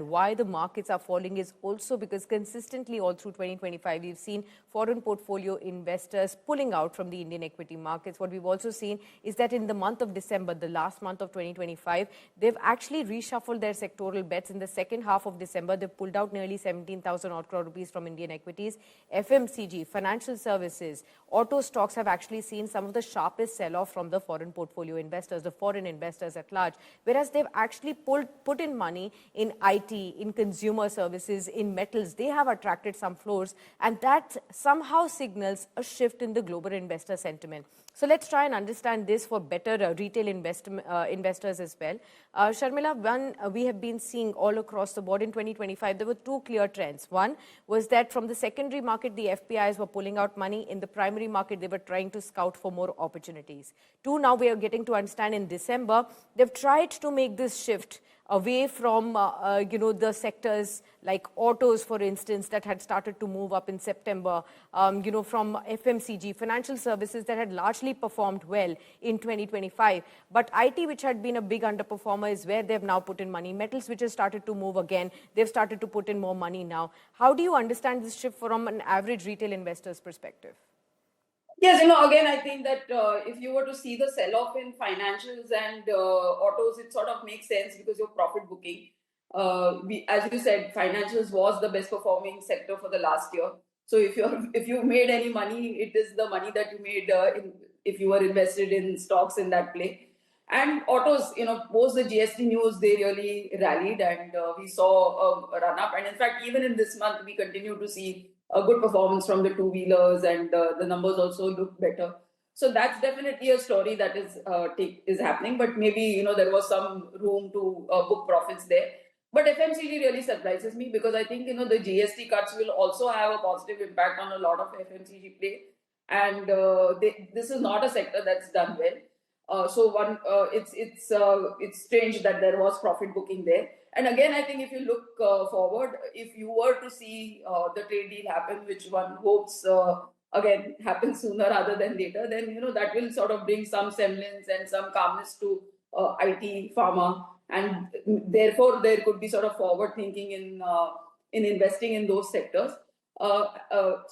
why the markets are falling is also because consistently all through 2025, we've seen foreign portfolio investors pulling out from the Indian equity markets. What we've also seen is that in the month of December, the last month of 2025, they've actually reshuffled their sectoral bets. In the second half of December, they pulled out nearly 17,000 odd crore rupees from Indian equities. FMCG, financial services, auto stocks have actually seen some of the sharpest sell-off from the foreign portfolio investors, the foreign investors at large, whereas they've actually put in money in IT, in consumer services, in metals. They have attracted some flows, and that somehow signals a shift in the global investor sentiment. So let's try and understand this for better retail investors as well. Sharmila, one we have been seeing all across the board in 2025, there were two clear trends. One was that from the secondary market, the FPIs were pulling out money. In the primary market, they were trying to scout for more opportunities. Two, now we are getting to understand in December, they've tried to make this shift away from, the sectors like autos, for instance, that had started to move up in September, from FMCG, financial services that had largely performed well in 2025. But IT, which had been a big underperformer, is where they've now put in money. Metals, which has started to move again, they've started to put in more money now. How do you understand this shift from an average retail investor's perspective? Yes, again, I think that if you were to see the sell-off in financials and autos, it sort of makes sense because you're profit booking. As you said, financials was the best performing sector for the last year. So if you made any money, it is the money that you made if you were invested in stocks in that play. And autos, post the GST news, they really rallied, and we saw a run up. And in fact, even in this month, we continue to see a good performance from the two-wheelers, and the numbers also look better. So that's definitely a story that is happening. But maybe there was some room to book profits there. But FMCG really surprises me because I think the GST cuts will also have a positive impact on a lot of FMCG play, and this is not a sector that's done well. It's strange that there was profit booking there. And again, I think if you look forward, if you were to see the trade deal happen, which one hopes again happens sooner rather than later, then that will sort of bring some semblance and some calmness to IT, pharma, and therefore there could be sort of forward thinking in investing in those sectors. That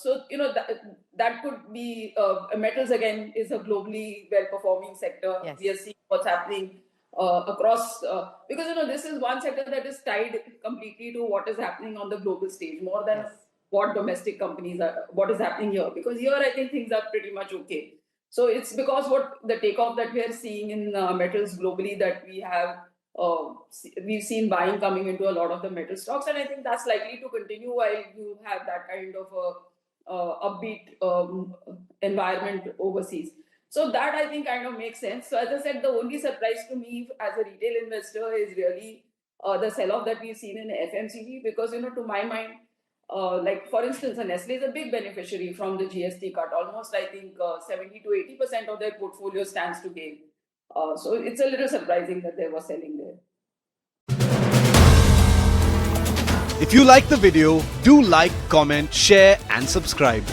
could be metals again is a globally well-performing sector. Yes. We are seeing what's happening across because this is one sector that is tied completely to what is happening on the global stage more than what domestic companies are, what is happening here. Because here I think things are pretty much okay. So it's because what the takeoff that we are seeing in metals globally that we've seen buying coming into a lot of the metal stocks, and I think that's likely to continue while you have that kind of upbeat environment overseas. So that I think kind of makes sense. So as I said, the only surprise to me as a retail investor is really the sell-off that we've seen in FMCG, because to my mind, like for instance, Nestle is a big beneficiary from the GST cut. Almost I think 70 to 80% of their portfolio stands to gain. So it's a little surprising that they were selling there. If you like the video, do like, comment, share and subscribe.